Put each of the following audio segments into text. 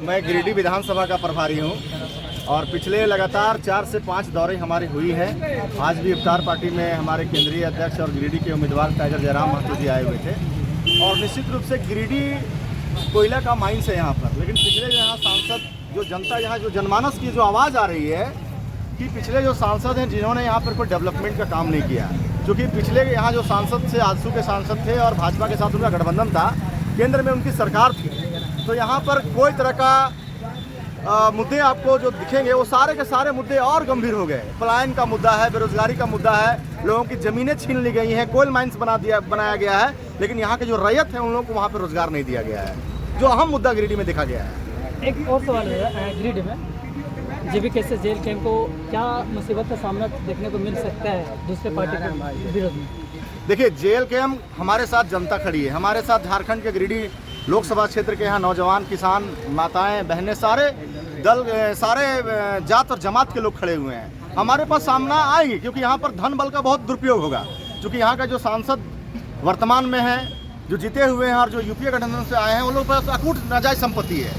मैं गिरिडीह विधानसभा का प्रभारी हूं और पिछले लगातार 4 से 5 दौरे हमारी हुई हैं। आज भी इफ्तार पार्टी में हमारे केंद्रीय अध्यक्ष और गिरिडीह के उम्मीदवार टाइगर जयराम महतो जी आए हुए थे और निश्चित रूप से गिरिडीह कोयला का माइंस है यहाँ पर। लेकिन पिछले यहाँ सांसद जो जनता यहाँ जो जनमानस की जो आवाज़ आ रही है कि पिछले जो सांसद हैं जिन्होंने यहाँ पर कोई डेवलपमेंट का काम नहीं किया, क्योंकि पिछले यहाँ जो सांसद थे आजसू के सांसद थे और भाजपा के साथ उनका गठबंधन था, केंद्र में उनकी सरकार थी, तो यहाँ पर कोई तरह का मुद्दे आपको जो दिखेंगे वो सारे के सारे मुद्दे और गंभीर हो गए। पलायन का मुद्दा है, बेरोजगारी का मुद्दा है, लोगों की ज़मीनें छीन ली गई हैं, कोल माइंस बनाया गया है, लेकिन यहाँ के जो रैयत है उन लोगों को वहाँ पर रोजगार नहीं दिया गया है, जो अहम मुद्दा गिरिडीह में देखा गया है। एक और सवाल है, गिरिडीह में जेबी कैसे जेल कैंप को क्या मुसीबत का सामना देखने को मिल सकता है दूसरे पार्टी के विरोध में? देखिए, जेल कैंप हमारे साथ जनता खड़ी है, हमारे साथ झारखंड के गिरिडीह लोकसभा क्षेत्र के यहाँ नौजवान, किसान, माताएं, बहनें, सारे दल, सारे जात और जमात के लोग खड़े हुए हैं। हमारे पास सामना आएंगे क्योंकि यहाँ पर धन बल का बहुत दुरुपयोग होगा, क्योंकि यहाँ का जो सांसद वर्तमान में है, जो जीते हुए हैं और जो यूपीए गठबंधन से आए हैं, उन लोगों के पास अकूट नाजायज संपत्ति है।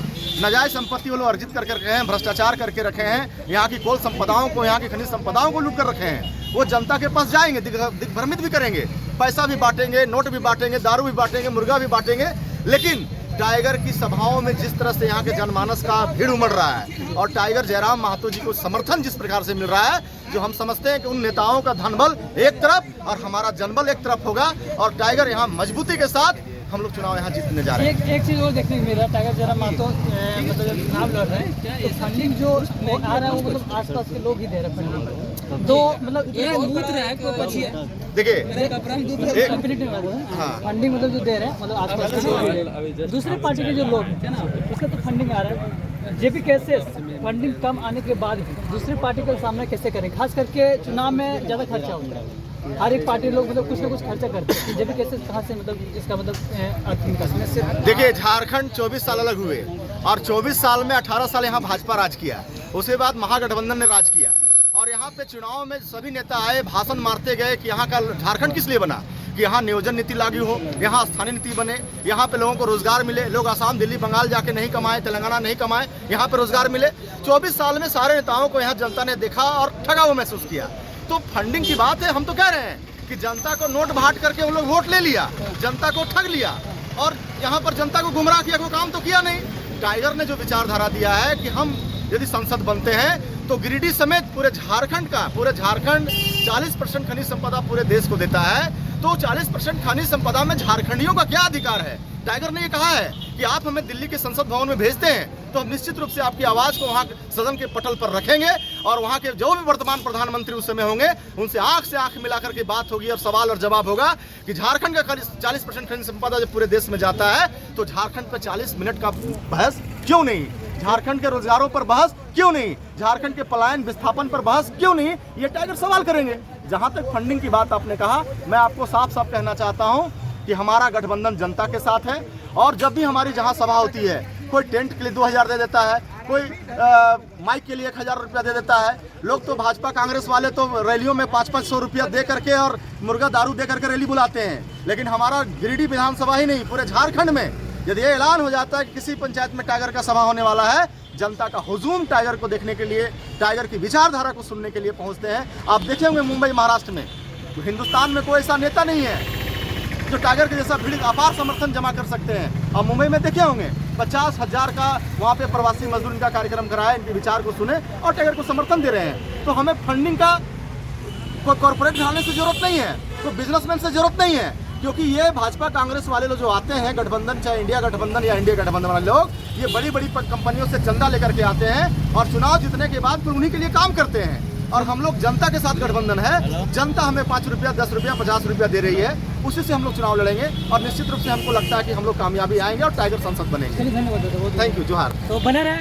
नाजायज संपत्ति वो लोग अर्जित करके रखे हैं, भ्रष्टाचार करके रखे हैं, यहाँ की कोल संपदाओं को, यहाँ की खनिज संपदाओं को लूट कर रखे हैं। वो जनता के पास जाएंगे, दिग्भ्रमित भी करेंगे, पैसा भी बांटेंगे, नोट भी बांटेंगे, दारू भी बांटेंगे, मुर्गा भी बांटेंगे। लेकिन टाइगर की सभाओं में जिस तरह से यहाँ के जनमानस का भीड़ उमड़ रहा है और टाइगर जयराम महतो जी को समर्थन जिस प्रकार से मिल रहा है, जो हम समझते हैं कि उन नेताओं का धनबल एक तरफ और हमारा जनबल एक तरफ होगा और टाइगर यहाँ मजबूती के साथ हम लोग चुनाव यहाँ जीतने जा रहे हैं। एक चीज़ और देखने को मिल रहा है, टाइगर जयराम महतो मतलब जब चुनाव लड़ रहे हैं तो फंडिंग जो आ रहा है वो मतलब आसपास के लोग ही दे रहे हैं फंडिंग, तो मतलब देखिए फंडिंग मतलब जो दे रहे हैं मतलब आसपास के लोग, दूसरे पार्टी के जो लोग हैं ना उसका तो फंडिंग आ रहा है। जेपी कैसे फंडिंग कम आने के बाद भी दूसरी पार्टी का सामना कैसे करें? खास करके चुनाव में ज़्यादा खर्चा होता है, हर एक पार्टी लोग मतलब कुछ ना कुछ खर्चा करते हैं, जेपी कैसे कहाँ से मतलब इसका मतलब देखिए, झारखंड 24 साल अलग हुए और 24 साल में 18 साल यहाँ भाजपा राज किया, उसके बाद महागठबंधन ने राज किया और यहाँ पे चुनाव में सभी नेता आए, भाषण मारते गए कि यहाँ का झारखंड किस लिए बना, कि यहाँ नियोजन नीति लागू हो, यहाँ स्थानीय नीति बने, यहाँ पे लोगों को रोजगार मिले, लोग आसाम, दिल्ली, बंगाल जाके नहीं कमाए, तेलंगाना नहीं कमाए, यहाँ पे रोजगार मिले। 24 साल में सारे नेताओं को यहाँ जनता ने देखा और ठगा हुआ महसूस किया। तो फंडिंग की बात है, हम तो कह रहे हैं कि जनता को नोट बांट करके उन लोग वोट ले लिया, जनता को ठग लिया और यहाँ पर जनता को गुमराह किया, कोई काम तो किया नहीं। टाइगर ने जो विचारधारा दिया है कि हम यदि संसद बनते हैं तो गिरिडीह समेत पूरे झारखंड 40% खनिज संपदा पूरे देश को देता है, तो 40% खनिज संपदा में झारखंडियों का क्या अधिकार है? टाइगर ने ये कहा है कि आप हमें दिल्ली के संसद भवन में भेजते हैं तो हम निश्चित रूप से आपकी आवाज़ को वहाँ सदन के पटल पर रखेंगे और वहाँ के जो भी वर्तमान प्रधानमंत्री उस समय होंगे उनसे आंख से आंख मिलाकर के बात होगी और सवाल और जवाब होगा कि झारखंड का 40% खनिज संपदा जब पूरे देश में जाता है तो झारखंड पर 40 मिनट का बहस क्यों नहीं? झारखंड के रोजगारों पर बहस क्यों नहीं? झारखंड के पलायन विस्थापन पर बहस क्यों नहीं? ये टाइगर सवाल करेंगे। जहाँ तक फंडिंग की बात आपने कहा, मैं आपको साफ साफ कहना चाहता हूँ कि हमारा गठबंधन जनता के साथ है और जब भी हमारी जहाँ सभा होती है, कोई टेंट के लिए 2000 दे देता है, कोई माइक के लिए 1000 रुपया दे देता है। लोग तो भाजपा कांग्रेस वाले तो रैलियों में 500 रुपया दे करके और मुर्गा दारू दे करके रैली बुलाते हैं, लेकिन हमारा गिरिडीह विधानसभा ही नहीं पूरे झारखंड में यदि ये ऐलान हो जाता है कि किसी पंचायत में टाइगर का सभा होने वाला है, जनता का हुजूम टाइगर को देखने के लिए, टाइगर की विचारधारा को सुनने के लिए पहुंचते हैं। आप देखे होंगे मुंबई, महाराष्ट्र में, तो हिंदुस्तान में कोई ऐसा नेता नहीं है जो टाइगर के जैसा भीड़ अपार समर्थन जमा कर सकते हैं। और मुंबई में देखे होंगे 50,000 का वहाँ पे प्रवासी मजदूर इनका कार्यक्रम कराया, इनके विचार को सुने और टाइगर को समर्थन दे रहे हैं। तो हमें फंडिंग का कोई कॉर्पोरेट ढालने से जरूरत नहीं है, कोई बिजनेसमैन से जरूरत नहीं है, क्योंकि ये भाजपा कांग्रेस वाले लोग जो आते हैं गठबंधन, चाहे इंडिया गठबंधन या इंडिया गठबंधन वाले लोग, ये बड़ी बड़ी कंपनियों से चंदा लेकर के आते हैं और चुनाव जीतने के बाद फिर उन्हीं के लिए काम करते हैं। और हम लोग जनता के साथ गठबंधन है, जनता हमें 5 रुपया, 10 रुपया, 50 रुपया दे रही है, उसी से हम लोग चुनाव लड़ेंगे और निश्चित रूप से हमको लगता है कि हम लोग कामयाबी आएंगे और टाइगर संसद बनेंगे। धन्यवाद, थैंक यू, जोहार। तो बने रहे।